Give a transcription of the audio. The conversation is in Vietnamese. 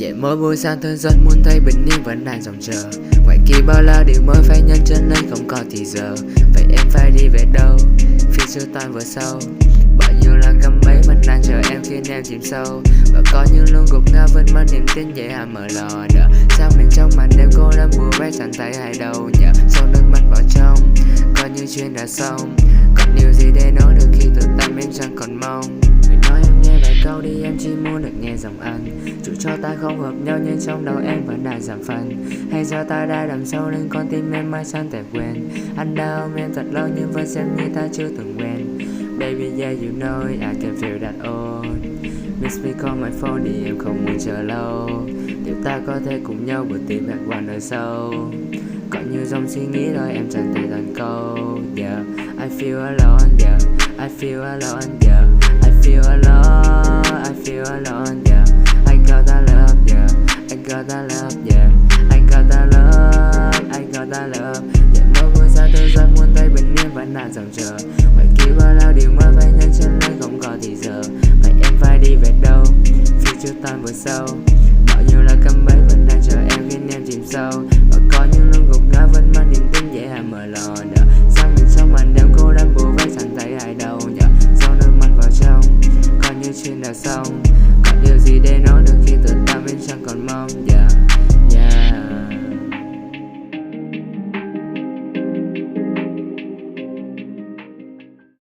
Dậy mỗi buổi sáng tôi rất muốn thấy bình yên vẫn đang dòng chờ. Ngoài kia bao la điều mới phải nhanh chân lên không còn thì giờ. Vậy em phải đi về đâu? Phía chưa toàn vừa sâu. Bao nhiêu là cắm bẫy mình đang chờ em khiến em chìm sâu. Và có những lúc gục ngã vẫn mất niềm tin vậy hàm mở lò đợi. Sao mình trong màn đêm cô đơn bùa vẽ chẳng thấy hay đâu nhờ. Sâu nước mắt vào trong, có những chuyện đã xong. Còn điều gì để nói được khi từ tâm em chẳng còn mong. Người nói em nghe vài câu đi em chỉ muốn được nghe giọng anh. Dù cho ta không hợp nhau nhưng trong đầu em vẫn đang giảm phần. Hay do ta đã đắm sâu nên con tim em mãi chẳng thể quên. Anh đã ôm em thật lâu nhưng vẫn xem như ta chưa từng quen. Baby yeah you know it, I can feel that old. Miss me call my phone thì em không muốn chờ lâu. Điều ta có thể cùng nhau bởi tim hẹn qua nơi sâu. Có như dòng suy nghĩ thôi em chẳng thể thành câu. Yeah, I feel alone, yeah, I feel alone, yeah, I feel alone, I feel alone, yeah. I got that love, yeah, I got that love, yeah, I got that love, I got that love. Dậy mỗi buổi sáng tôi rất muốn thấy bình yên vẫn đang dòng chờ. Ngoài kia bao lao điều mới phải nhanh chân lên không có thì giờ. Vậy em phải đi về đâu? Phía trước tan vừa sâu. Bao nhiêu là cắm bẫy vẫn đang chờ em khiến em chìm sâu. Và có những lúc